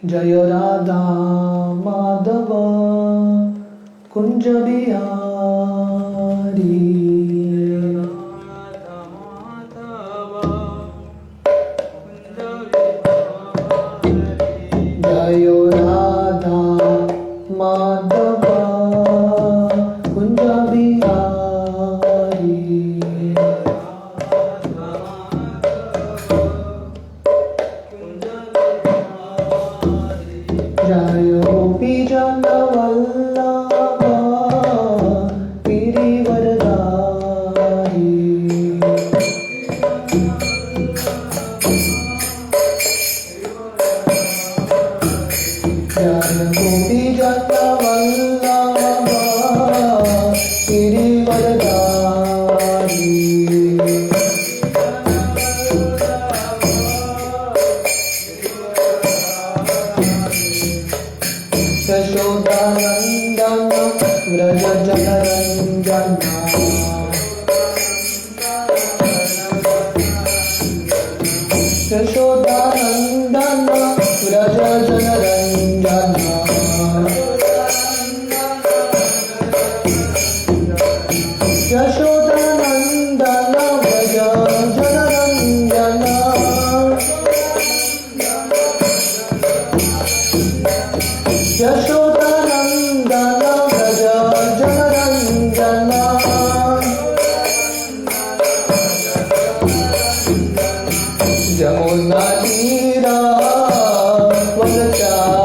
जय राधा माधव कुंज बिहारी। जय राधा माधव कुंज बिहारी। जय गोपी जन वल्लभ गिरिवरधारी। जय गोपी जन वल्लभ गिरिवरधारी। यशोदानंदन व्रज जनरंजन। यशोदानंदन व्रज जनरंजन। यशोदानंदन व्रज जनरंजन। यशोदानंदन व्रज जनरंजन। यमुना तीरा वनचारी।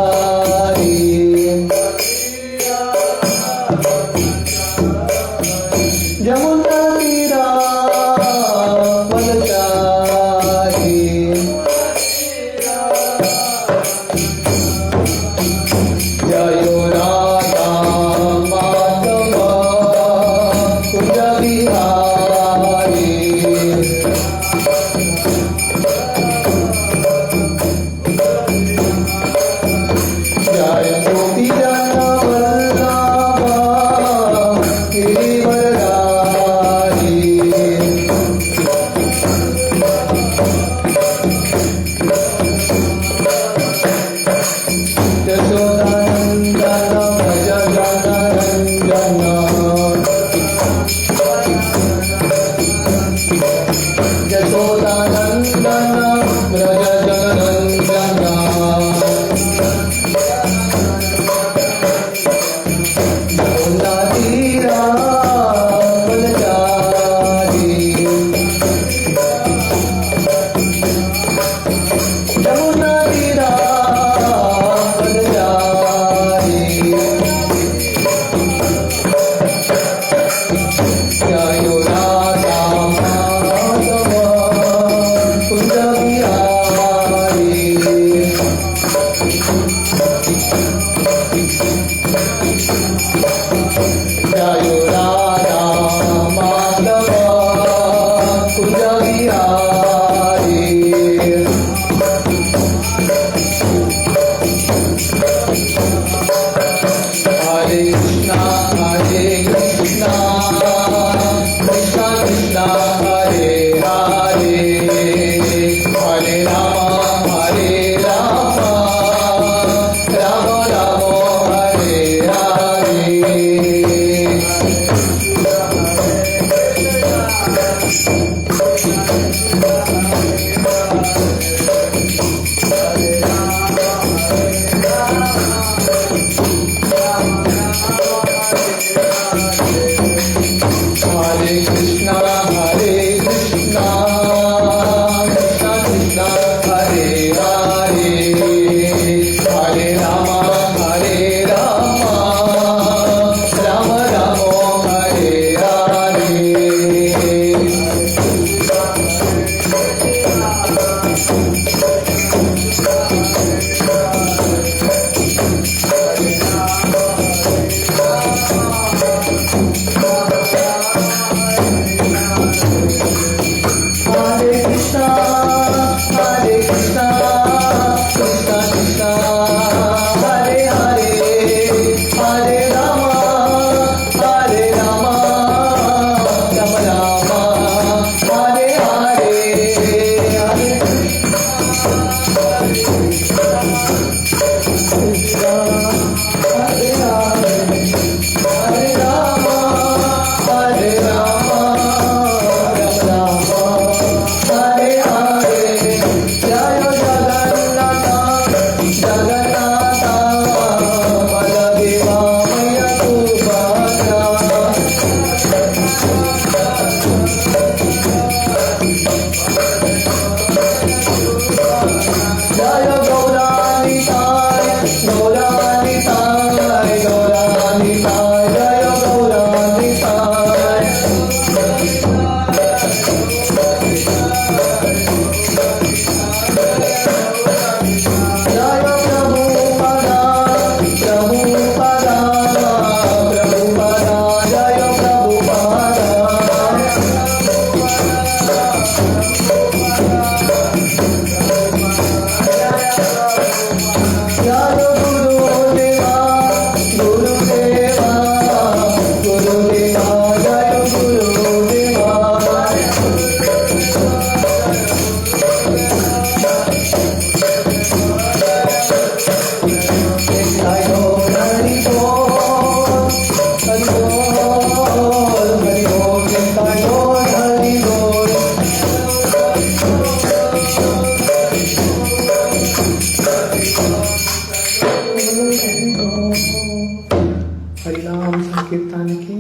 हरिनाम संकीर्तन की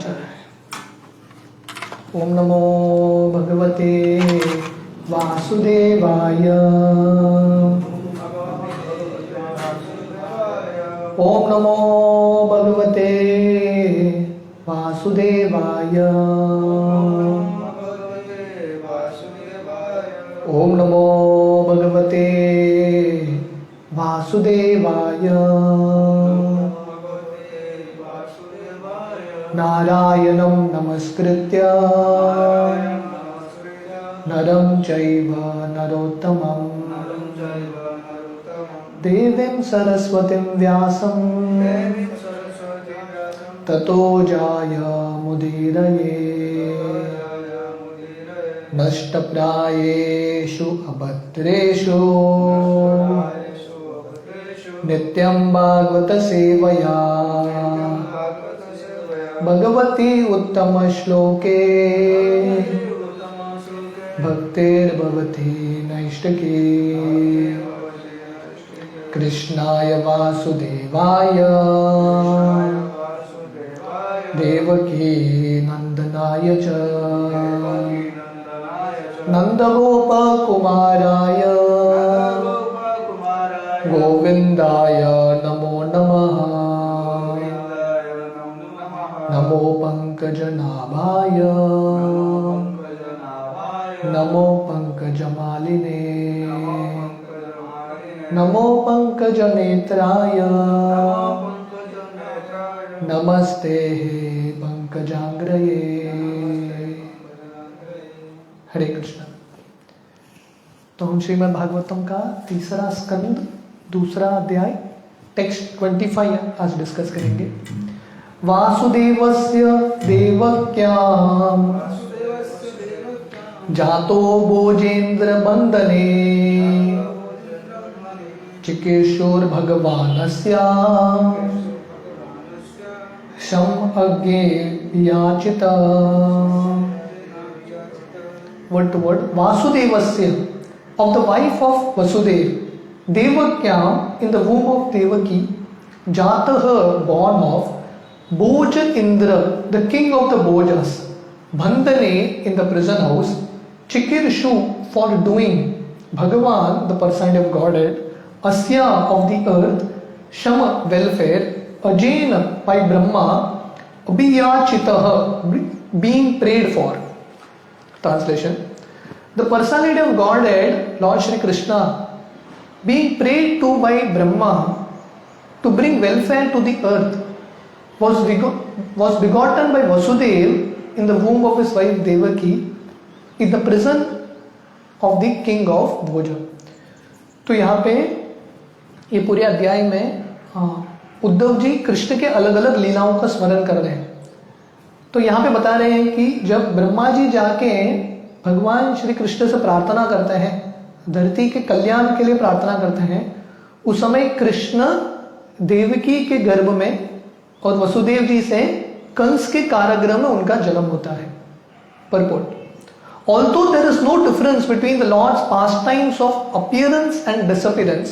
जय। ओम नमो भगवते वासुदेवाय। ओम नमो भगवते वासुदेवाय। ओम नमो भगवते वासुदेवाय। नारायणं नमस्कृत्य नरं चैव नरोत्तमं देवीं सरस्वतीं व्यासं ततो जायमुदीरये। नष्टप्रायेषु अभद्रेषु नित्यं भागवत सेवया भगवती उत्तम श्लोके भक्तिर्भवति नैष्ठिकी। कृष्णाय वासुदेवाय देवकी नंदनाय च नंदगोपकुमाराय गोविंदाय नमो नमः। नमो पंकजनाभाय नमो पंकजमालिने नमो पंकजनेत्राय नमस्ते पंकजांग्रये। हरे कृष्ण। तो हम श्रीमद् भागवतम का तीसरा स्कंद दूसरा अध्याय टेक्स्ट 25 आज डिस्कस करेंगे। वासुदेवस्य देवक्यां जातो भोजेन्द्र बंदने चिकीर्षोर भगवानस्य शम अग्गे याचित। Word to word. वासुदेवस्य of the wife of Vasudev, Devakyam in the womb of Devaki, Jatah born of Bhoj Indra, the king of the Bhojas, Bandhane in the prison house, Chikirshu for doing, Bhagavan the personality of Godhead, Asya of the earth, Shama welfare, Ajena by Brahma, Abhiyachitah being prayed for. Translation. The personality of Godhead, Lord Shri Krishna, being prayed to by Brahma to bring welfare to the earth, was begotten by Vasudev in the womb of his wife Devaki in the prison of the king of Bhoja. तो यहाँ पे ये पूरे अध्याय में उद्धव जी कृष्ण के अलग अलग लीलाओं का स्मरण कर रहे हैं। तो यहाँ पे बता रहे हैं कि जब ब्रह्मा जी जाके भगवान श्री कृष्ण से प्रार्थना करते हैं, धरती के कल्याण के लिए प्रार्थना करते हैं, उस समय कृष्ण देवकी के गर्भ में और वसुदेव जी से कंस के कारागृह में उनका जन्म होता है। Purport. Although there is no difference between the Lord's pastimes of appearance and disappearance,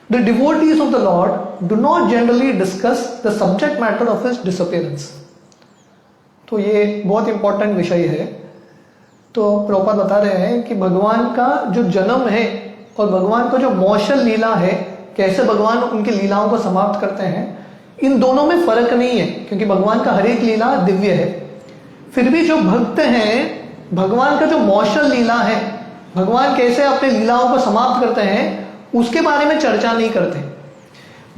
the devotees of the Lord do not generally discuss the subject matter of his disappearance. तो ये बहुत इंपॉर्टेंट विषय है। तो प्रभुपाद बता रहे हैं कि भगवान का जो जन्म है और भगवान का जो मौशल लीला है, कैसे भगवान उनकी लीलाओं को समाप्त करते हैं, इन दोनों में फर्क नहीं है, क्योंकि भगवान का हर एक लीला दिव्य है। फिर भी जो भक्त हैं, भगवान का जो मौशल लीला है, भगवान कैसे अपने लीलाओं को समाप्त करते हैं, उसके बारे में चर्चा नहीं करते।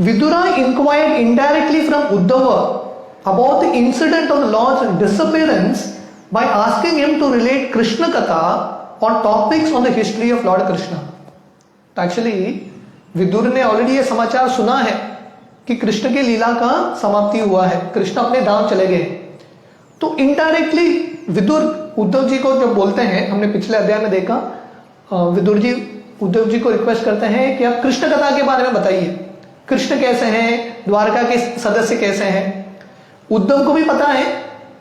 Vidura inquired indirectly from Uddhava about the incident of the Lord's disappearance by asking him to relate Krishna Katha or topics on the history of Lord Krishna. Actually, Vidur ने ऑलरेडी ये समाचार सुना है कि कृष्ण की लीला का समाप्ति हुआ है, कृष्ण अपने धाम चले गए। तो इनडायरेक्टली विदुर उद्धव जी को जब बोलते हैं, हमने पिछले अध्याय में देखा, विदुर जी उद्धव जी को रिक्वेस्ट करते हैं कि आप कृष्ण कथा के बारे में बताइए, कृष्ण कैसे हैं, द्वारका के सदस्य कैसे हैं। उद्धव को भी पता है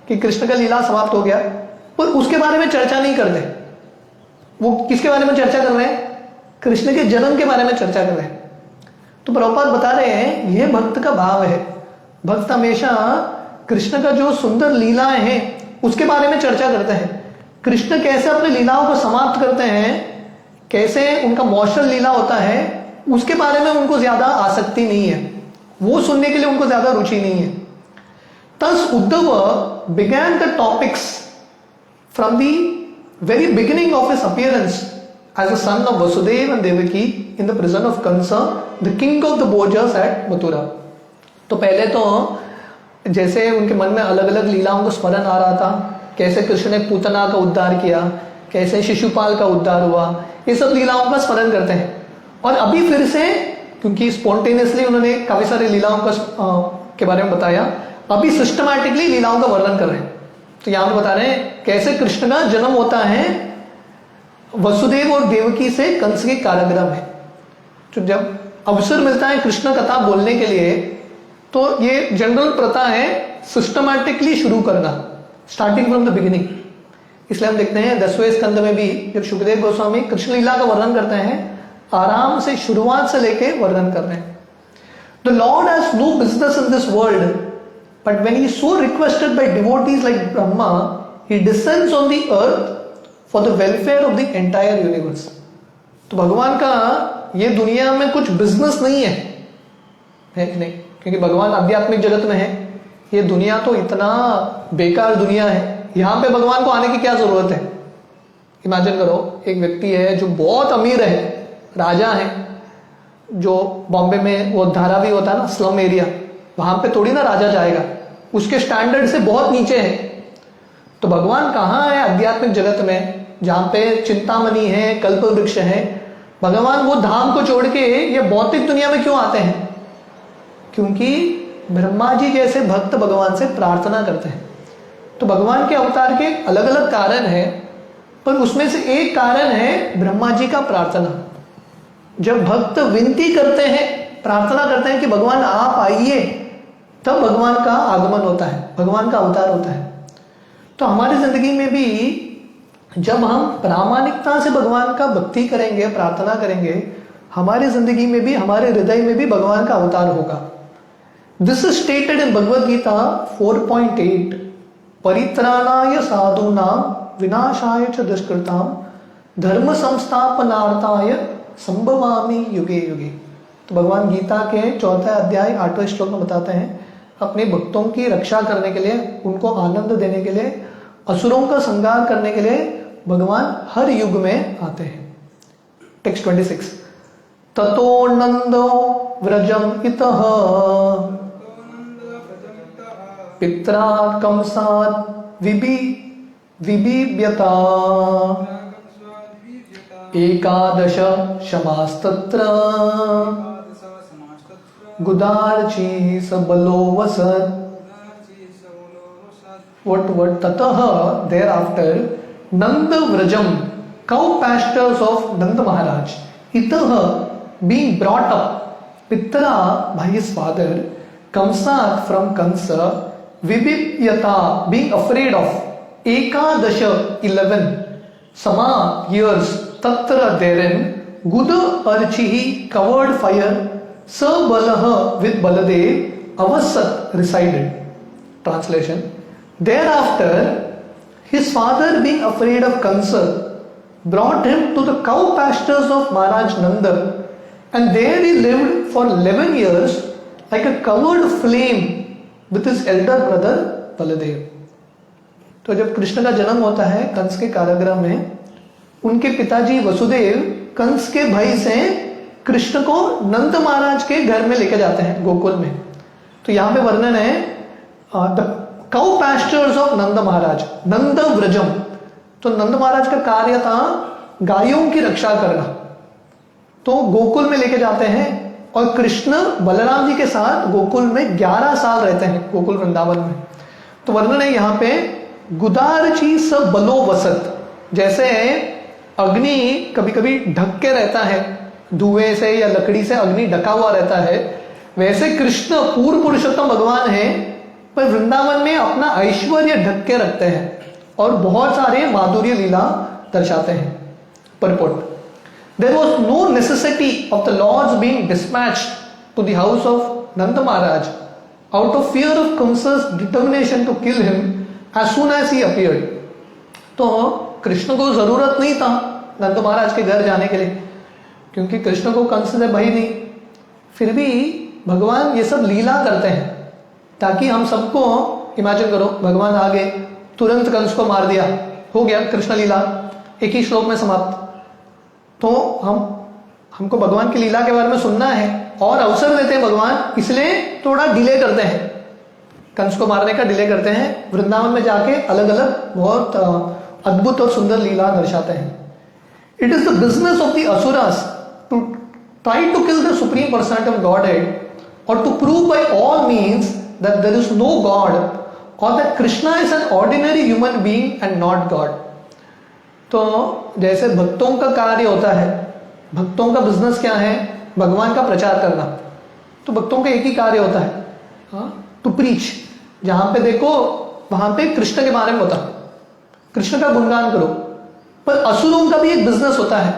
कि कृष्ण का लीला समाप्त हो गया, पर उसके बारे में चर्चा नहीं करते। वो किसके बारे में चर्चा कर रहे हैं? कृष्ण के जन्म के बारे में चर्चा कर रहे हैं। तो प्रभुपाद बता रहे हैं यह भक्त का भाव है। भक्त हमेशा कृष्ण का जो सुंदर लीलाएं हैं उसके बारे में चर्चा करते हैं। कृष्ण कैसे अपनी लीलाओं को समाप्त करते हैं, कैसे उनका मौशल लीला होता है, उसके बारे में उनको ज्यादा आसक्ति नहीं है, वो सुनने के लिए उनको ज्यादा रुचि नहीं है। Thus Uddhava began the topics from the very beginning of his appearance as a son of Vasudeva and Devaki in the prison of Kansa, the king of the Bhojas at Mathura। तो पहले तो जैसे उनके मन में अलग अलग लीलाओं को स्मरण आ रहा था, कैसे कृष्ण ने पूतना का उद्धार किया, कैसे शिशुपाल का उद्धार हुआ, ये सब लीलाओं का स्मरण करते हैं। और अभी फिर से क्योंकि स्पॉन्टेनियसली उन्होंने काफी सारी लीलाओं के बारे में बताया, अभी सिस्टमैटिकली लीलाओं का वर्णन कर रहे हैं। तो यहां पे बता रहे हैं कैसे कृष्ण का जन्म होता है वसुदेव और देवकी से कंस के कारागृह में। तो जब अवसर मिलता है कृष्ण कथा बोलने के लिए, तो ये जनरल प्रथा है सिस्टमैटिकली शुरू करना, स्टार्टिंग फ्रॉम द बिगिनिंग। इसलिए हम देखते हैं 10वें स्कंद में भी जब सुखदेव गोस्वामी कृष्ण लीला का वर्णन करते हैं, आराम से शुरुआत से लेके वर्णन कर रहे हैं। The lord has no business in this world, but when he is so requested by devotees like Brahma, he descends on the earth for the welfare of the entire universe। तो भगवान का ये दुनिया में कुछ बिजनेस नहीं है कि नहीं, क्योंकि भगवान आध्यात्मिक जगत में है। ये दुनिया तो इतना बेकार दुनिया है, यहाँ पे भगवान को आने की क्या जरूरत है। इमेजिन करो एक व्यक्ति है जो बहुत अमीर है, राजा है, जो बॉम्बे में वो धारावी होता है ना, स्लम एरिया, वहां पे थोड़ी ना राजा जाएगा, उसके स्टैंडर्ड से बहुत नीचे है। तो भगवान कहाँ है आध्यात्मिक जगत में, जहां पे चिंतामणि है, कल्प वृक्ष है। भगवान वो धाम को छोड़ के ये भौतिक दुनिया में क्यों आते हैं? क्योंकि ब्रह्मा जी जैसे भक्त भगवान से प्रार्थना करते हैं। तो भगवान के अवतार के अलग अलग कारण है, पर उसमें से एक कारण है ब्रह्मा जी का प्रार्थना। जब भक्त विनती करते हैं, प्रार्थना करते हैं कि भगवान आप आइए, तब भगवान का आगमन होता है, भगवान का अवतार होता है। तो हमारी जिंदगी में भी जब हम प्रामाणिकता से भगवान का भक्ति करेंगे, प्रार्थना करेंगे, हमारी जिंदगी में भी, हमारे हृदय में भी भगवान का अवतार होगा। This is stated in Bhagavad Gita 4.8, परित्राणाय साधूनां विनाशाय च दुष्कृतां धर्म संस्थापनार्थाय संभवामि युगे युगे। तो भगवान गीता के 4 अध्याय 8वें श्लोक में बताते हैं, अपने भक्तों की रक्षा करने के लिए, उनको आनंद देने के लिए, असुरों का संहार करने के लिए भगवान हर युग में आते हैं। टेक्स्ट 26, ततो नंदो व्रजम इतः पित्रा कंसात् विबिभ्यता एकादश शमास्तत्र गुदार्ची सबलो वसत। What tatah, thereafter Nanda Vrajam, cow pastures of Nanda Maharaj, itah, being brought up, Pitra by his father, Kamsat from Kansa, Vibhyata, being afraid of, Ekadasha 11, Sama years, Tatra therein, Guda Archihi covered fire, Sabalaha with Baladev, Avasat resided. Translation. Thereafter, his father, being afraid of Kansa, brought him to the cow pastures of Maharaj Nanda, and there he lived for 11 years like a covered flame with his elder brother Baladev. तो जब कृष्ण का जन्म होता है कंस के कारागृह में, उनके पिताजी वसुदेव कंस के भय से कृष्ण को नंद महाराज के घर में लेकर जाते हैं, गोकुल में। तो यहाँ पे वर्णन है द काउ पैस्चर्स ऑफ नंद महाराज, नंद व्रजम। तो नंद महाराज का कार्य था गायों की रक्षा करना। तो गोकुल में लेके जाते हैं और कृष्ण बलराम जी के साथ गोकुल में 11 साल रहते हैं, गोकुल वृंदावन में। तो वर्णन है यहाँ पे, गुदारची स बलो वसत। जैसे अग्नि कभी कभी ढक के रहता है, धुएं से या लकड़ी से अग्नि ढका हुआ रहता है, वैसे कृष्ण पूर्व पुरुषोत्तम भगवान है, पर वृंदावन में अपना ऐश्वर्य ढक के रखते हैं और बहुत सारे माधुर्य लीला दर्शाते हैं। परपोट, There was no necessity of the lords being dispatched to the house of Nanda Maharaj out of fear of Kamsa's determination to kill him as soon as he appeared. तो कृष्ण को जरूरत नहीं था नंद महाराज के घर जाने के लिए, क्योंकि कृष्ण को कंस से भय नहीं। फिर भी भगवान ये सब लीला करते हैं ताकि हम सबको, इमेजिन करो भगवान आ गए, तुरंत कंस को मार दिया, हो गया कृष्ण लीला, एक ही श्लोक में समाप्त। तो हमको भगवान की लीला के बारे में सुनना है और अवसर देते हैं भगवान, इसलिए थोड़ा डिले करते हैं, कंस को मारने का डिले करते हैं। वृंदावन में जाके अलग अलग बहुत अद्भुत और सुंदर लीला दर्शाते हैं। It is the business of the asuras to try to kill the supreme personality of Godhead और to prove by all means that there is no God और that Krishna is an ordinary human being and not God. तो जैसे भक्तों का कार्य होता है, भक्तों का बिजनेस क्या है? भगवान का प्रचार करना। तो भक्तों का एक ही कार्य होता है, टू प्रीच। जहां पे देखो वहां पे कृष्ण के बारे में होता है, कृष्ण का गुणगान करो। पर असुरों का भी एक बिजनेस होता है।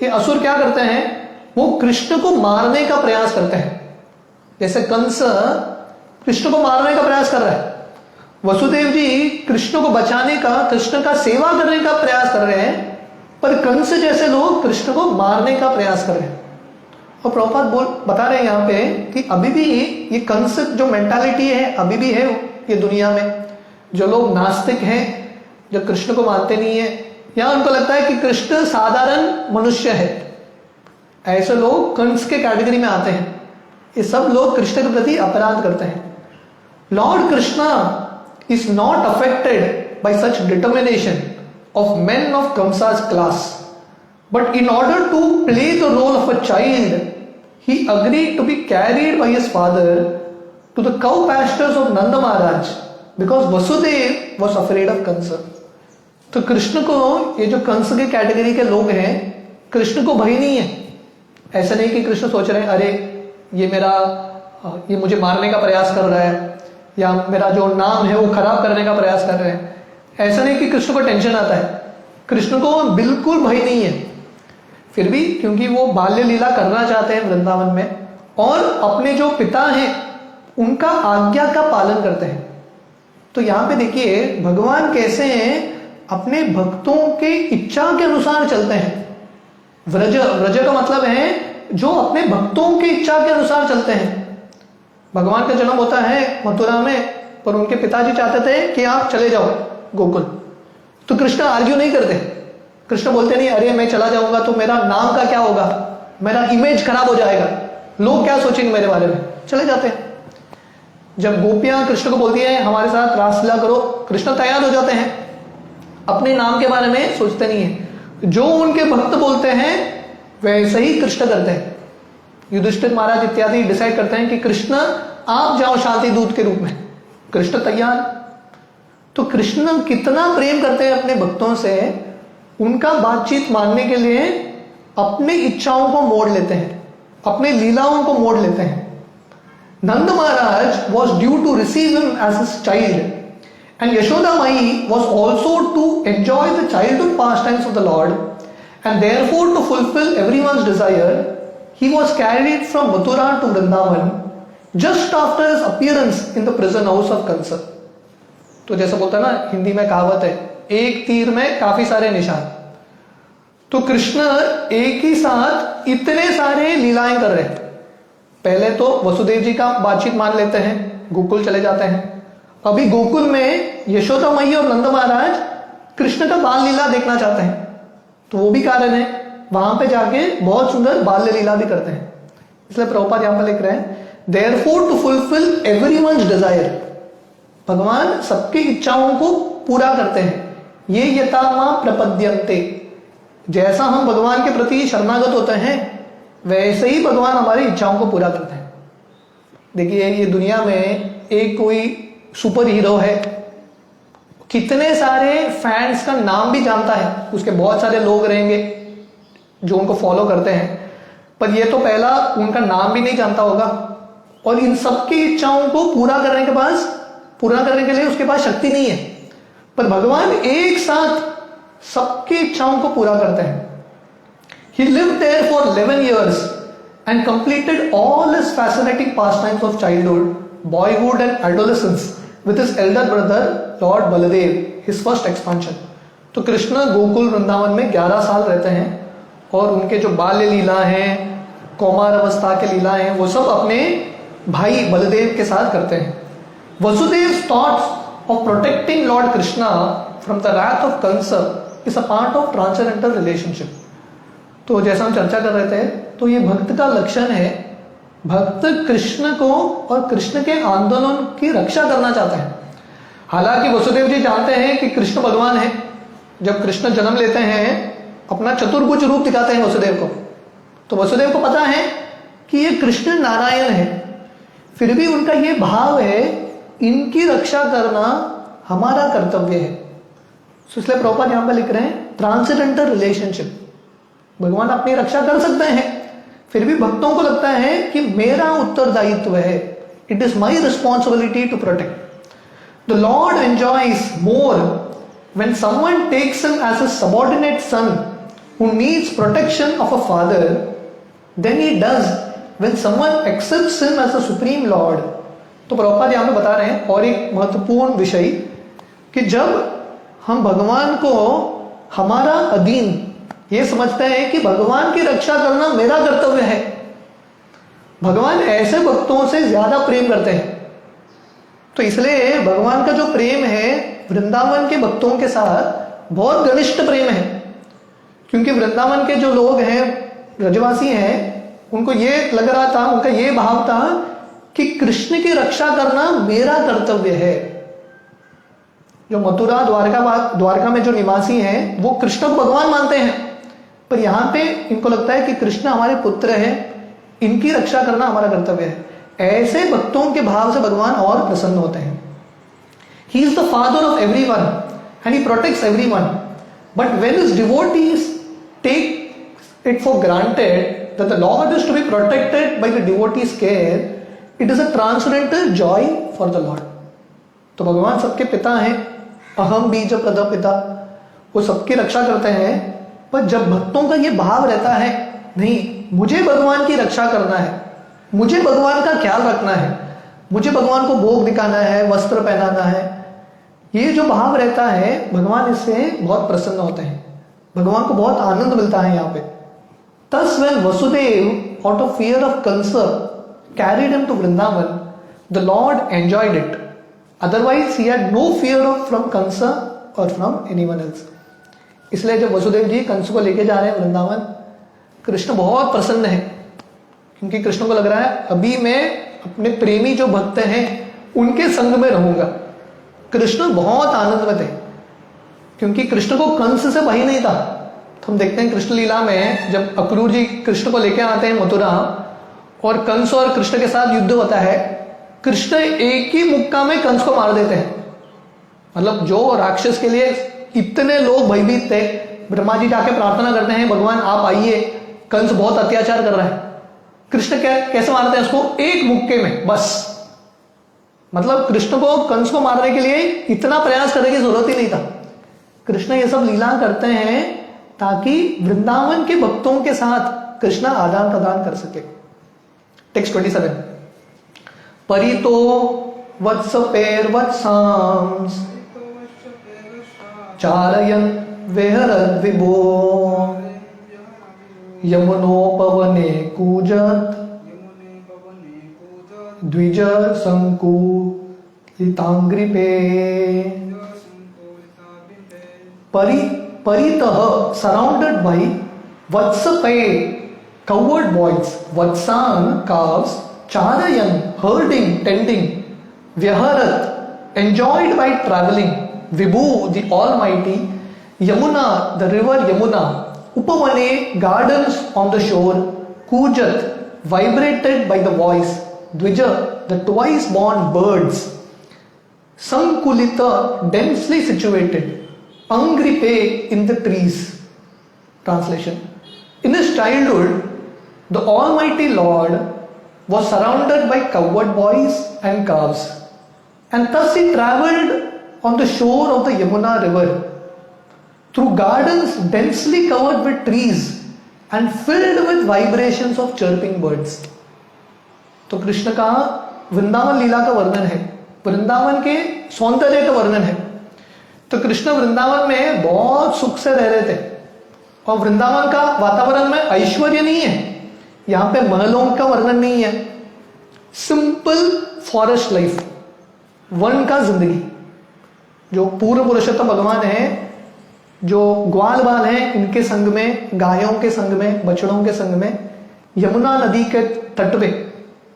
ये असुर क्या करते हैं? वो कृष्ण को मारने का प्रयास करते हैं। जैसे कंस कृष्ण को मारने का प्रयास कर रहा है, वसुदेव जी कृष्ण को बचाने का, कृष्ण का सेवा करने का प्रयास कर रहे हैं, पर कंस जैसे लोग कृष्ण को मारने का प्रयास कर रहे हैं। और प्रभुपाद बता रहे हैं यहाँ पे कि अभी भी ये कंस जो मेंटालिटी है अभी भी है ये दुनिया में। जो लोग नास्तिक हैं, जो कृष्ण को मानते नहीं है, या उनको लगता है कि कृष्ण साधारण मनुष्य है, ऐसे लोग कंस के कैटेगरी में आते हैं। ये सब लोग कृष्ण के प्रति अपराध करते हैं। Lord Krishna is not affected by such determination of men of Kamsa's class, but in order to play the role of a child, he agreed to be carried by his father to the cow pastures of Nanda Maharaj because Vasudev was afraid of Kamsa. तो कृष्ण को, ये जो कंस के category के लोग हैं, कृष्ण को भय नहीं है। ऐसा नहीं कि कृष्ण सोच रहे हैं अरे ये मुझे मारने का प्रयास कर रहा है या मेरा जो नाम है वो खराब करने का प्रयास कर रहे हैं। ऐसा नहीं कि कृष्ण को टेंशन आता है, कृष्ण को बिल्कुल भय नहीं है। फिर भी क्योंकि वो बाल्य लीला करना चाहते हैं वृंदावन में और अपने जो पिता हैं उनका आज्ञा का पालन करते हैं। तो यहां पे देखिए भगवान कैसे हैं, अपने भक्तों के इच्छा के अनुसार चलते हैं। व्रज का मतलब है जो अपने भक्तों की इच्छा के अनुसार चलते हैं। भगवान का जन्म होता है मथुरा में, पर उनके पिताजी चाहते थे कि आप चले जाओ गोकुल। तो कृष्ण आर्ग्यू नहीं करते, कृष्ण बोलते नहीं अरे मैं चला जाऊंगा तो मेरा नाम का क्या होगा, मेरा इमेज खराब हो जाएगा, लोग क्या सोचेंगे मेरे बारे में, चले जाते हैं। जब गोपियां कृष्ण को बोलती है हमारे साथ रासलीला करो, कृष्ण तैयार हो जाते हैं, अपने नाम के बारे में सोचते नहीं है। जो उनके भक्त बोलते हैं वैसे ही कृष्ण करते हैं। युधिष्ठिर महाराज इत्यादि डिसाइड करते हैं कि कृष्ण आप जाओ शांति दूत के रूप में, कृष्ण तैयार। तो कृष्ण कितना प्रेम करते हैं अपने भक्तों से, उनका बातचीत मानने के लिए अपनी इच्छाओं को मोड़ लेते हैं, अपने लीलाओं को मोड़ लेते हैं। नंद Maharaj was due to receive him as his child and Yashoda Mai was also to enjoy the childhood pastimes of the Lord, and therefore to fulfill everyone's desire he was carried from Mathura to Vrindavan just after his appearance in the prison house of Kansa. तो जैसा बोलता है ना हिंदी में कहावत है, एक तीर में काफी सारे निशान। तो कृष्ण एक ही साथ इतने सारे लीलाएं कर रहे हैं। पहले तो वसुदेव जी का बातचीत मान लेते हैं, गोकुल चले जाते हैं। अभी गोकुल में यशोदा मैया और नंद महाराज कृष्ण का बाल लीला देखना चाहते हैं, तो वो भी कारण है, वहां पे जाके बहुत सुंदर बाल्य लीला भी करते हैं। इसलिए प्रभुपाद यहां पर लिख रहे हैं therefore to fulfil everyone's desire, भगवान सबकी इच्छाओं को पूरा करते हैं। ये यथा मां प्रपद्यन्ते, जैसा हम भगवान के प्रति शरणागत होते हैं वैसे ही भगवान हमारी इच्छाओं को पूरा करते हैं। देखिए ये दुनिया में एक कोई सुपर हीरो है, कितने सारे फैंस का नाम भी जानता है, उसके बहुत सारे लोग रहेंगे जो उनको फॉलो करते हैं, पर ये तो पहला उनका नाम भी नहीं जानता होगा और इन सबकी इच्छाओं को पूरा करने के लिए उसके पास शक्ति नहीं है। पर भगवान एक साथ सबकी इच्छाओं को पूरा करते हैं। He lived there for 11 years and completed all his fascinating pastimes of childhood, boyhood and adolescence with his elder brother Lord Baladev, his first expansion. तो कृष्ण गोकुल वृंदावन में 11 साल रहते हैं और उनके जो बाल्य लीला हैं, कौमार अवस्था के लीला हैं, वो सब अपने भाई बलदेव के साथ करते हैं. Vasudev's thoughts of protecting Lord Krishna from the wrath of Kansa is a part of transcendental relationship. तो जैसा हम चर्चा कर रहे थे, तो ये भक्त का लक्षण है. भक्त कृष्ण को और कृष्ण के आंदोलन की रक्षा करना चाहते हैं. हालांकि वसुदेव जी जानते हैं कि कृष्ण भगवान है. जब कृष्ण जन्म लेते हैं, अपना चतुर्भुज रूप दिखाते हैं वसुदेव को, तो वसुदेव को पता है कि ये कृष्ण नारायण है. फिर भी उनका ये भाव है, इनकी रक्षा करना हमारा कर्तव्य है. इसलिए प्रभुपाद यहां पर लिख रहे हैं ट्रांसेंडेंटल रिलेशनशिप. भगवान अपनी रक्षा कर सकते हैं, फिर भी भक्तों को लगता है कि मेरा उत्तरदायित्व है. It is my responsibility to protect. The lord enjoys more when someone takes him as a subordinate son who needs protection of a father than he does when someone accepts him as a supreme lord. तो प्रभुपाद यहां पे बता रहे हैं और एक महत्वपूर्ण विषय कि जब हम भगवान को हमारा अधीन ये समझते हैं कि भगवान की रक्षा करना मेरा कर्तव्य है, भगवान ऐसे भक्तों से ज्यादा प्रेम करते हैं. तो इसलिए भगवान का जो प्रेम है वृंदावन के भक्तों के साथ बहुत घनिष्ठ प्रेम है. क्योंकि वृंदावन के जो लोग हैं, ब्रजवासी हैं, उनको ये लग रहा था, उनका ये भाव था कि कृष्ण की रक्षा करना मेरा कर्तव्य है. जो मथुरा द्वारका में जो निवासी हैं वो कृष्ण को भगवान मानते हैं, पर यहां पे इनको लगता है कि कृष्ण हमारे पुत्र हैं, इनकी रक्षा करना हमारा कर्तव्य है. ऐसे भक्तों के भाव से भगवान और प्रसन्न होते हैं. He is the father of everyone and he protects everyone. But when his devotees take it for granted that the Lord is to be protected by the devotees' care, it is a transcendental joy for the Lord. तो भगवान सबके पिता हैं, अहम बीज प्रद पिता, वो सबकी रक्षा करते हैं. पर जब भक्तों का ये भाव रहता है, नहीं मुझे भगवान की रक्षा करना है, मुझे भगवान का ख्याल रखना है, मुझे भगवान को भोग दिखाना है, वस्त्र पहनाना है, ये जो भाव रहता है भगवान इससे बहुत प्रसन्न होते हैं. भगवान को बहुत आनंद मिलता है यहाँ पे. Thus when Vasudev, out of fear of Kansa, carried him to Vrindavan, the Lord enjoyed it. Otherwise he had no fear from Kansa or from anyone else. इसलिए जब वसुदेव जी कंस को लेके जा रहे हैं वृंदावन, कृष्ण बहुत प्रसन्न है. क्योंकि कृष्ण को लग रहा है अभी मैं अपने प्रेमी जो भक्त हैं उनके संग में रहूंगा. कृष्ण बहुत आनंद में थे क्योंकि कृष्ण को कंस से भय नहीं था. तो हम देखते हैं कृष्ण लीला में जब अक्रूर जी कृष्ण को लेकर आते हैं मथुरा और कंस और कृष्ण के साथ युद्ध होता है, कृष्ण एक ही मुक्का में कंस को मार देते हैं. मतलब जो राक्षस के लिए इतने लोग भयभीत थे, ब्रह्मा जी जाके प्रार्थना करते हैं भगवान आप आइए, कंस बहुत अत्याचार कर रहा है. कृष्ण कैसे मारते हैं उसको? एक मुक्के में बस. मतलब कृष्ण को कंस को मारने के लिए इतना प्रयास करने की जरूरत ही नहीं था. कृष्ण ये सब लीला करते हैं ताकि वृंदावन के भक्तों के साथ कृष्ण आदान प्रदान कर सके. टेक्स्ट 27. परितो वत्स पेर वत्सांस चारयन विहरद विभो यमुनोपवने कूजत द्विज संकुलितांग्रिपे. परितः surrounded by vatsape cowherd boys, vatsan calves, charayan herding tending, vyaharat enjoyed by traveling, vibhu the almighty, yamuna the river Yamuna, upavane gardens on the shore, kujat vibrated by the voice, Dvija, the twice born birds, Sankulita, densely situated, Angripe, in the trees. Translation. In his childhood, the Almighty Lord was surrounded by cowherd boys and calves, and thus he travelled on the shore of the Yamuna river, through gardens densely covered with trees, and filled with vibrations of chirping birds. तो कृष्ण का वृंदावन लीला का वर्णन है, वृंदावन के सौंदर्य का वर्णन है। तो कृष्ण वृंदावन में बहुत सुख से रह रहे थे, और वृंदावन का वातावरण में ऐश्वर्य नहीं है, यहाँ पे महलों का वर्णन नहीं है, सिंपल फॉरेस्ट लाइफ, वन का जिंदगी। जो पूर्व पुरुषोत्तम भगवान है, जो ग्वाल बाल हैं, इनके संग में, गायों के संग में, बछड़ों के संग में, यमुना नदी के तट पे,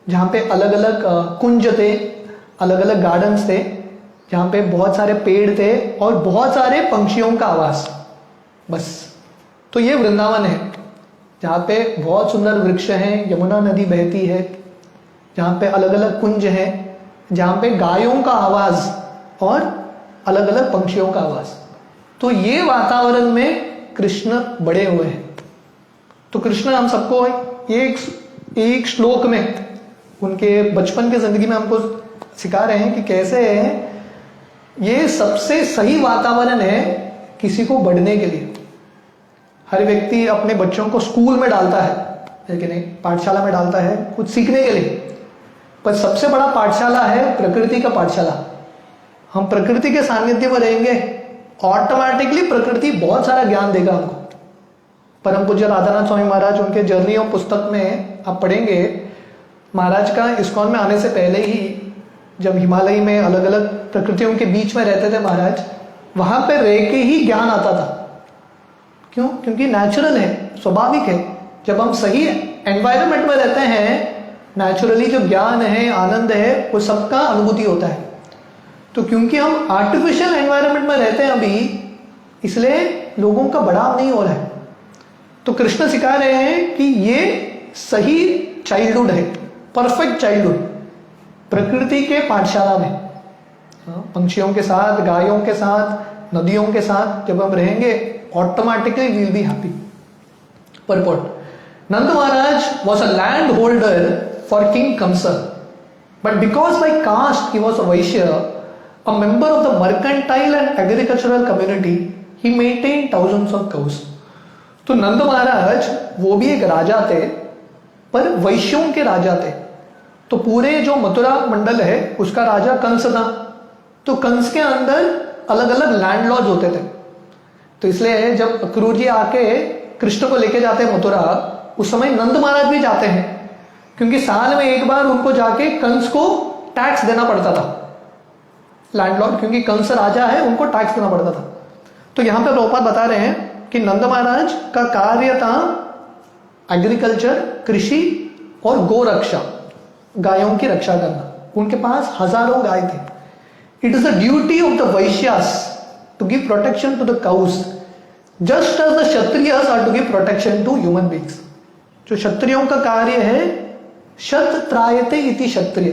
जहाँ पे अलग अलग कुंज थे, अलग अलग गार्डन्स थे, जहाँ पे बहुत सारे पेड़ थे और बहुत सारे पंछियों का आवाज, बस। तो ये वृंदावन है, जहाँ पे बहुत सुंदर वृक्ष हैं, यमुना नदी बहती है, जहाँ पे अलग अलग कुंज हैं, जहाँ पे गायों का आवाज और अलग अलग पंछियों का आवाज। तो ये वातावरण में कृष्ण बड़े हुए हैं। तो कृष्ण हम सबको एक श्लोक में उनके बचपन की जिंदगी में हमको सिखा रहे हैं कि कैसे ये सबसे सही वातावरण है किसी को बढ़ने के लिए। हर व्यक्ति अपने बच्चों को स्कूल में डालता है, लेकिन नहीं, पाठशाला में डालता है कुछ सीखने के लिए, पर सबसे बड़ा पाठशाला है प्रकृति का पाठशाला। हम प्रकृति के सानिध्य में रहेंगे, ऑटोमेटिकली प्रकृति बहुत सारा ज्ञान देगा हमको। परम पूज्य राधानाथ स्वामी महाराज, उनके जर्नी ऑफ पुस्तक में आप पढ़ेंगे, महाराज का इस्कॉन में आने से पहले ही जब हिमालय में अलग अलग प्रकृतियों के बीच में रहते थे महाराज, वहां पे रह के ही ज्ञान आता था। क्यों? क्योंकि नेचुरल है, स्वाभाविक है। जब हम सही एनवायरनमेंट में रहते हैं, नेचुरली जो ज्ञान है, आनंद है, वो सबका अनुभूति होता है। तो क्योंकि हम आर्टिफिशियल एनवायरनमेंट में रहते हैं अभी, इसलिए लोगों का बढ़ाव नहीं हो रहा है। तो कृष्ण सिखा रहे हैं कि ये सही चाइल्डहुड है, परफेक्ट चाइल्डहुड, प्रकृति के पाठशाला में, पंछियों के साथ, गायों के साथ, नदियों के साथ जब हम रहेंगे, automatically we will be happy. Purport: Nanda Maharaj was a landholder for King Kamsa, but because by caste he was a Vaishya, a member of the mercantile and agricultural community, he maintained thousands of cows. तो नंद महाराज वो भी एक राजा थे, पर वैश्यों के राजा थे। तो पूरे जो मथुरा मंडल है उसका राजा कंस था। तो कंस के अंदर अलग अलग लैंड लॉज होते थे। तो इसलिए जब अक्रूर जी आके कृष्ण को लेके जाते हैं मथुरा, उस समय नंद महाराज भी जाते हैं, क्योंकि साल में एक बार उनको जाके कंस को टैक्स देना पड़ता था, लैंडलॉर्ड, क्योंकि कंस राजा है, उनको टैक्स देना पड़ता था। तो यहां पे प्रभुपाद बता रहे हैं कि नंद महाराज का कार्य था एग्रीकल्चर, कृषि और गो रक्षा, गायों की रक्षा करना। उनके पास हजारों गाय थे। It is the duty of the vaishyas to give protection to the cows, just as the kshatriyas are to give protection to human beings. जो क्षत्रियों का कार्य है, शत त्रायते इति क्षत्रिय,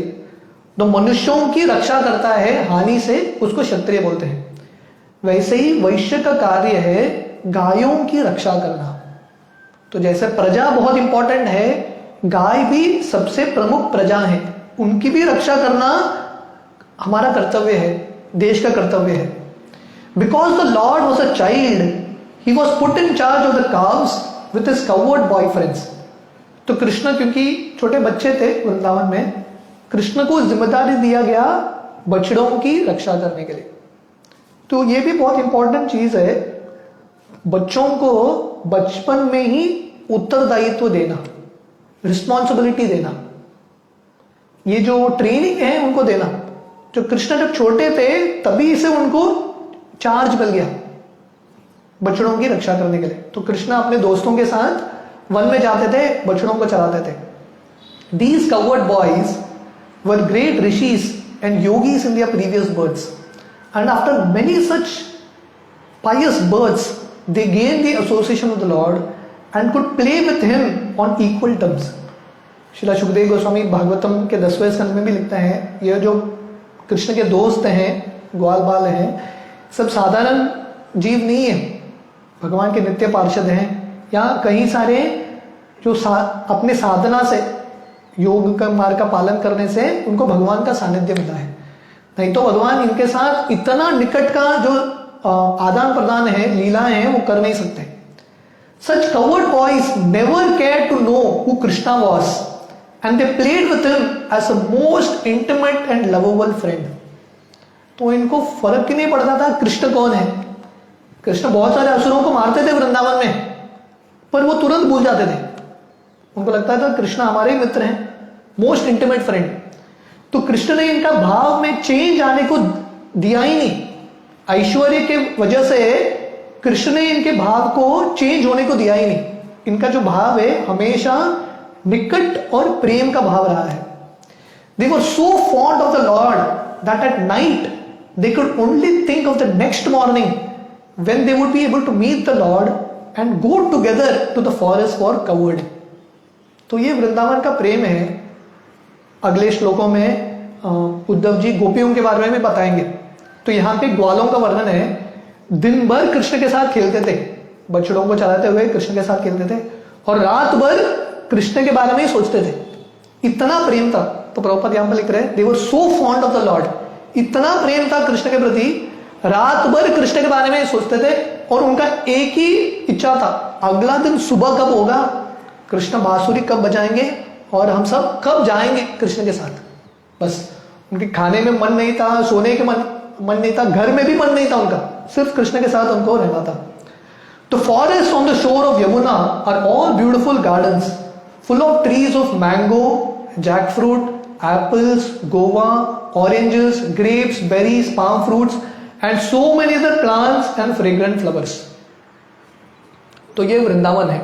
तो मनुष्यों की रक्षा करता है हानि से, उसको क्षत्रिय बोलते हैं। वैसे ही वैश्य का कार्य है गायों की रक्षा करना। तो जैसे प्रजा बहुत इंपॉर्टेंट है, गाय भी सबसे प्रमुख प्रजा है, उनकी भी रक्षा करना हमारा कर्तव्य है, देश का कर्तव्य है। Because the lord was a child, he was put in charge of the cows with his cowherd boyfriends. तो कृष्ण क्योंकि छोटे बच्चे थे वृंदावन में, कृष्ण को जिम्मेदारी दिया गया बछड़ों की रक्षा करने के लिए। तो ये भी बहुत इंपॉर्टेंट चीज है, बच्चों को बचपन में ही उत्तरदायित्व देना, रिस्पॉन्सिबिलिटी देना, ये जो ट्रेनिंग है उनको देना। जो कृष्ण जब छोटे थे तभी से उनको चार्ज मिल गया बछड़ों की रक्षा करने के लिए। तो कृष्ण अपने दोस्तों के साथ वन में जाते थे, बछड़ों को चराते थे। These covered boys were great rishis and yogis in their previous births, and after many such pious births, they gained the association of the Lord and could play with him on equal terms. Srila Sukhdev Goswami Bhagavatam के 10वें स्कंद में भी लिखता है, ये जो कृष्ण के दोस्त हैं, ग्वाल बाल हैं, सब साधारण जीव नहीं है, भगवान के नित्य पार्षद हैं। या कई सारे जो अपने साधना से, योग का मार्ग का पालन करने से उनको भगवान का सानिध्य मिला है। नहीं तो भगवान इनके साथ इतना निकट का जो आदान प्रदान है, लीलाएं हैं, वो कर नहीं सकते। Such coward boys never cared to know who Krishna was, and they played with him as a most intimate and lovable friend. तो इनको फर्क ही नहीं पड़ता था कृष्ण कौन है. कृष्ण बहुत सारे असुरों को मारते थे वृंदावन में, पर वो तुरंत भूल जाते थे. उनको लगता था कृष्ण हमारे ही मित्र हैं, मोस्ट इंटीमेट फ्रेंड. तो कृष्ण ने इनका भाव में चेंज आने को दिया ही नहीं. ऐश्वर्य के वजह से कृष्ण ने इनके भाव को चेंज होने को दिया ही नहीं. इनका जो भाव है हमेशा निकट और प्रेम का भाव रहा है. They were so fond of the Lord that at night they could only think of the next morning when they would be able to meet the Lord and go together to the forest for covered. तो ये वृंदावन का प्रेम है. अगले श्लोकों में उद्धव जी गोपियों के बारे में भी बताएंगे. तो यहाँ पे ग्वालों का वर्णन है. दिन भर कृष्ण के साथ खेलते थे, बछड़ों को चलाते हुए कृष्ण के साथ खेलते थे, और रात भर कृष्ण के बारे में ही सोचते थे. इतना प्रेम था. तो प्रभुपाद यहाँ पर लिख रहे हैं, they were so fond of the Lord. इतना प्रेम था कृष्ण के प्रति, रात भर कृष्ण के बारे में ही सोचते थे. और उनका एक ही इच्छा था, अगला दिन सुबह कब होगा, कृष्ण बांसुरी कब बजाएंगे और हम सब कब जाएंगे कृष्ण के साथ. बस उनके खाने में मन नहीं था, सोने के मन नहीं था, घर में भी मन नहीं था उनका, सिर्फ कृष्ण के साथ उनको रहना था. The forests on the shore of Yamuna are all beautiful gardens full of trees of mango, jackfruit, apples, guava, oranges, grapes, berries, palm fruits and so many other plants and fragrant flowers. तो ये वृंदावन है.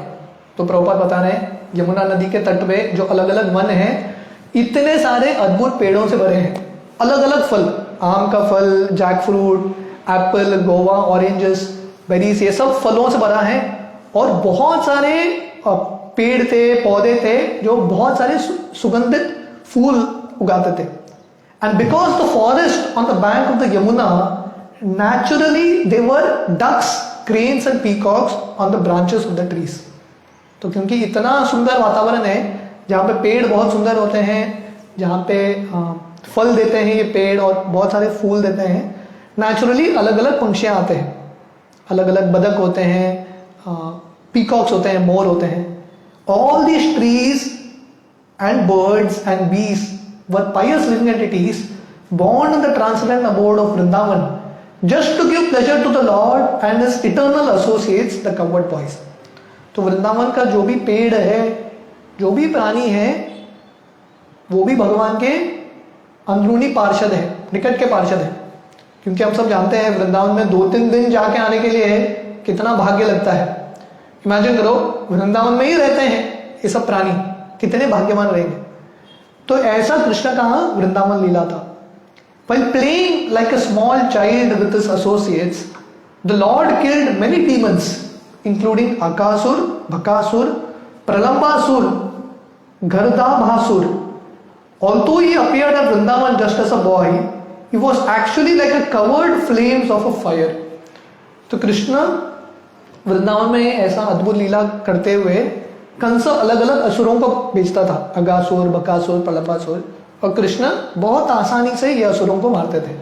तो प्रभुपाद बता रहे हैं यमुना नदी के तट पे जो अलग अलग वन है, इतने सारे अद्भुत पेड़ों से भरे हैं. अलग अलग फल, आम का फल, jackfruit, Apple, Goa, oranges, berries, ये सब फलों से भरा है. और बहुत सारे पेड़ थे, पौधे थे जो बहुत सारे सुगंधित फूल उगाते थे. And because the forest on the bank of the Yamuna naturally they were ducks, cranes and peacocks on the branches of the trees. तो क्योंकि इतना सुंदर वातावरण है जहाँ पे पेड़ बहुत सुंदर होते हैं, जहाँ पे फल देते हैं ये पेड़ और बहुत सारे फूल देते हैं, नेचुरली अलग अलग पंछियाँ आते हैं. अलग अलग बदक होते हैं, पीकॉक्स होते हैं, मोर होते हैं. All these trees and birds and bees were pious living entities born in the transcendent abode of Vrindavan just to give pleasure to the Lord and his eternal associates, the covered boys. तो वृंदावन का जो भी पेड़ है, जो भी प्राणी है, वो भी भगवान के अंदरूनी पार्षद है, निकट के पार्षद है. क्योंकि हम सब जानते हैं वृंदावन में 2-3 दिन जाके आने के लिए कितना भाग्य लगता है. इमेजिन करो वृंदावन में ही रहते हैं ये सब प्राणी, कितने भाग्यवान रहेंगे. तो ऐसा कृष्ण का वृंदावन लीला था. While playing like a small child with his associates, the Lord killed many demons, including Akasur, Bhakasur, Pralambasur, Gardabhasur. Although he appeared at Vrindavan just as a boy, he was actually like a covered flames of a fire. तो कृष्ण वृंदावन में ऐसा अद्भुत लीला करते हुए कंस अलग अलग असुरों को बेचता था, अगासुर, बकासुर, प्रलंबासुर, और कृष्ण बहुत आसानी से ये असुरों को मारते थे.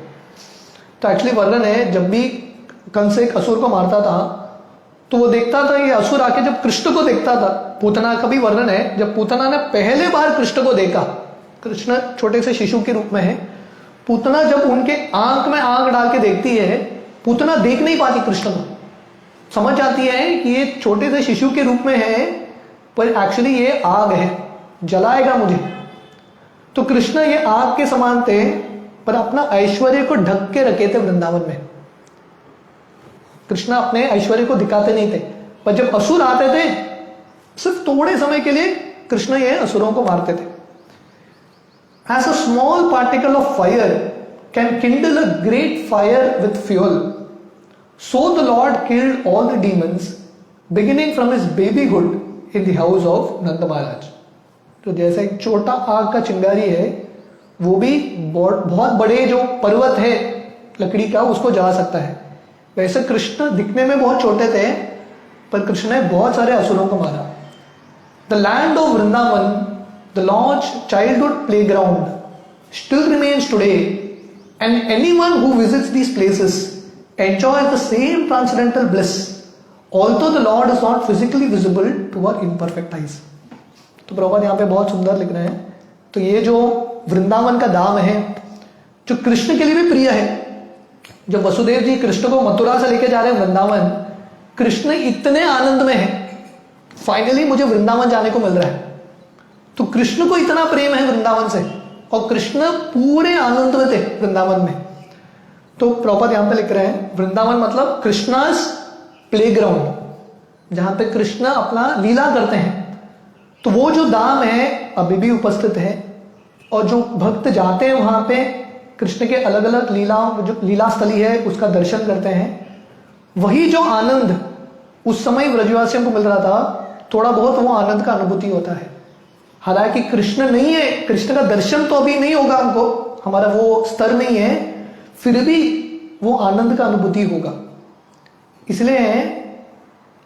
तो एक्चुअली वर्णन है, जब भी कंस एक असुर को मारता था तो वो देखता था, ये असुर आके जब कृष्ण को देखता था, पूतना का भी वर्णन है, जब पूतना ने पहले बार कृष्ण को देखा, कृष्ण छोटे से शिशु के रूप में है, पूतना जब उनके आंख में आंख डाल के देखती है, पूतना देख नहीं पाती कृष्ण को, समझ जाती है कि ये छोटे से शिशु के रूप में है, पर एक्चुअली ये आग है, जलाएगा मुझे. तो कृष्ण ये आग के समान थे, पर अपना ऐश्वर्य को ढक के रखे थे वृंदावन में. कृष्ण अपने ऐश्वर्य को दिखाते नहीं थे, पर जब असुर आते थे सिर्फ थोड़े समय के लिए कृष्ण ये असुरों को मारते थे. As a small particle of fire can kindle a great fire with fuel, so the Lord killed all the demons, beginning from his babyhood in the house of Nanda Maharaj. तो जैसे एक छोटा आग का चिंगारी है, वो भी बहुत बड़े जो पर्वत है लकड़ी का उसको जला सकता है, वैसे कृष्ण दिखने में बहुत छोटे थे, पर कृष्ण ने बहुत सारे असुरों को मारा. The land of Vrindavan, the Lord's childhood playground, still remains today, and anyone who visits these places enjoys the same transcendental bliss also the lord is not physically visible to our imperfect eyes. तो प्रभुपाद यहाँ पे बहुत सुंदर लिख रहे हैं, तो ये जो वृंदावन का धाम है जो कृष्ण के लिए भी प्रिय है, जब वसुदेव जी कृष्ण को मथुरा से लेके जा रहे हैं वृंदावन, कृष्ण इतने आनंद में है, फाइनली मुझे वृंदावन जाने को मिल रहा है, तो कृष्ण को इतना प्रेम है वृंदावन से, और कृष्ण पूरे आनंद में थे वृंदावन में। तो प्रभुपाद यहां पे लिख रहे हैं वृंदावन मतलब कृष्णास प्लेग्राउंड, जहां पे कृष्ण अपना लीला करते हैं। तो वो जो धाम है अभी भी उपस्थित है, और जो भक्त जाते हैं वहां पे कृष्ण के अलग अलग लीलाओं, जो लीला स्थली है उसका दर्शन करते हैं, वही जो आनंद उस समय व्रजवासियों को मिल रहा था, थोड़ा बहुत वो आनंद का अनुभूति होता है। हालांकि कृष्ण नहीं है, कृष्ण का दर्शन तो अभी नहीं होगा हमको, हमारा वो स्तर नहीं है, फिर भी वो आनंद का अनुभूति होगा। इसलिए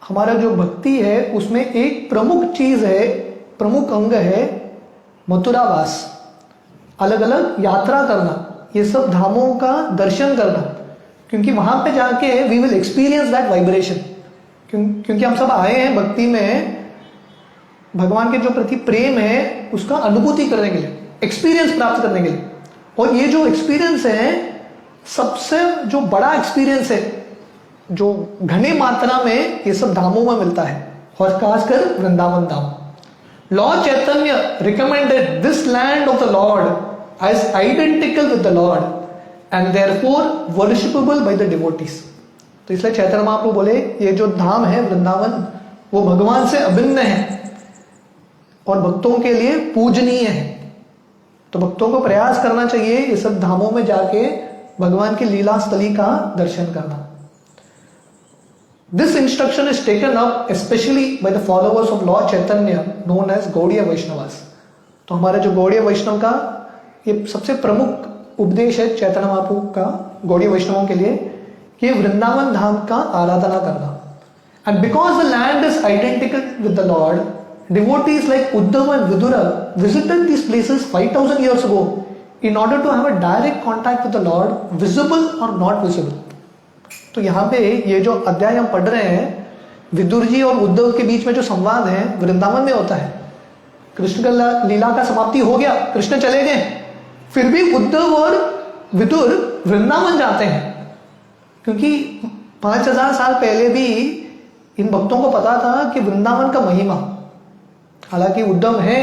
हमारा जो भक्ति है उसमें एक प्रमुख चीज है, प्रमुख अंग है मथुरावास, अलग अलग यात्रा करना, ये सब धामों का दर्शन करना, क्योंकि वहां पे जाके we will experience that vibration. क्योंकि हम सब आए हैं भक्ति में, भगवान के जो प्रति प्रेम है उसका अनुभूति करने के लिए, एक्सपीरियंस प्राप्त करने के लिए। और ये जो एक्सपीरियंस है सबसे जो बड़ा एक्सपीरियंस है, जो घने मात्रा में ये सब धामों में मिलता है, और खासकर Vrindavan Dham. Lord Chaitanya recommended this land of the lord as identical with the lord and therefore worshipable by the devotees. तो इसलिए चैतन्य महाप्रभु बोले ये जो धाम है वृंदावन वो भगवान से अभिन्न है और भक्तों के लिए पूजनीय है। तो भक्तों को प्रयास करना चाहिए ये सब धामों में जाके भगवान की लीला स्थली का दर्शन करना। This instruction is taken up specially by the followers of lord Chaitanya known as Gaudiya Vaishnavas. तो हमारे जो गौड़ीय वैष्णव का ये सबसे प्रमुख उपदेश है चैतन्य महाप्रभु का गौड़ीय वैष्णवों के लिए कि वृंदावन धाम का आराधना करना। And because the land is identical with the Lord, devotees like Uddhava and Vidura visited these places 5000 years ago in order to have a direct contact with the Lord, visible or not visible. तो यहाँ पे ये जो अध्याय हम पढ़ रहे हैं, विदुर जी और उद्धव के बीच में जो संवाद है वृंदावन में होता है। कृष्ण का लीला का समाप्ति हो गया, कृष्ण चले गए, फिर भी उद्धव और विदुर वृंदावन जाते हैं, क्योंकि 5000 साल पहले भी इन भक्तों को पता था कि वृंदावन का महिमा। हालांकि उद्धव है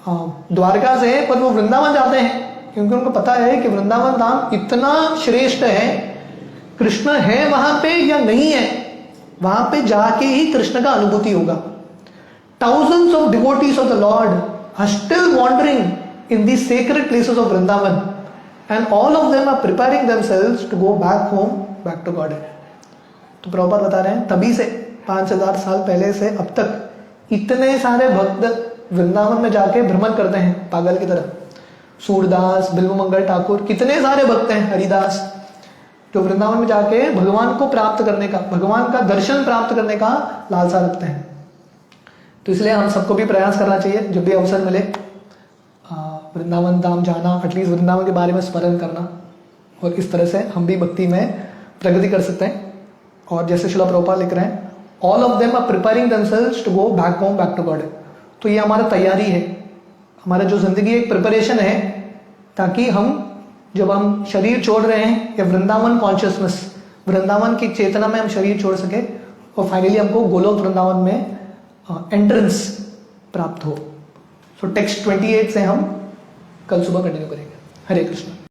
द्वारका से, पर वो वृंदावन जाते हैं क्योंकि उनको पता है कि वृंदावन धाम इतना श्रेष्ठ है, कृष्ण है वहां पे या नहीं है, वहां पे जाके ही कृष्ण का अनुभूति होगा। Thousands of devotees of the Lord are still wandering in these sacred places of Vrindavan, and all of them are preparing themselves to go back home, back to God. तो प्रभुपाद बता रहे हैं तभी से 5000 साल पहले से अब तक इतने सारे भक्त वृंदावन में जाके भ्रमण करते हैं पागल की तरह। सूरदास, बिल्वमंगल ठाकुर, कितने सारे भक्त हैं, हरिदास, जो वृंदावन में जाके भगवान को प्राप्त करने का, भगवान का दर्शन प्राप्त करने का लालसा रखते हैं। तो इसलिए हम सबको भी प्रयास करना चाहिए जब भी अवसर मिले वृंदावन धाम जाना, एटलीस्ट वृंदावन के बारे में स्मरण करना, और इस तरह से हम भी भक्ति में प्रगति कर सकते हैं। और जैसे श्रील प्रभुपाद लिख रहे हैं, all of them are preparing themselves to go back home, back to God. तो ये हमारा तैयारी है, हमारा जो जिंदगी एक प्रिपरेशन है, ताकि हम जब हम शरीर छोड़ रहे हैं या वृंदावन कॉन्शियसनेस, वृंदावन की चेतना में हम शरीर छोड़ सके और फाइनली हमको गोलोक वृंदावन में एंट्रेंस प्राप्त हो। सो टेक्स्ट 28 से हम कल सुबह कंटिन्यू करेंगे। हरे कृष्ण।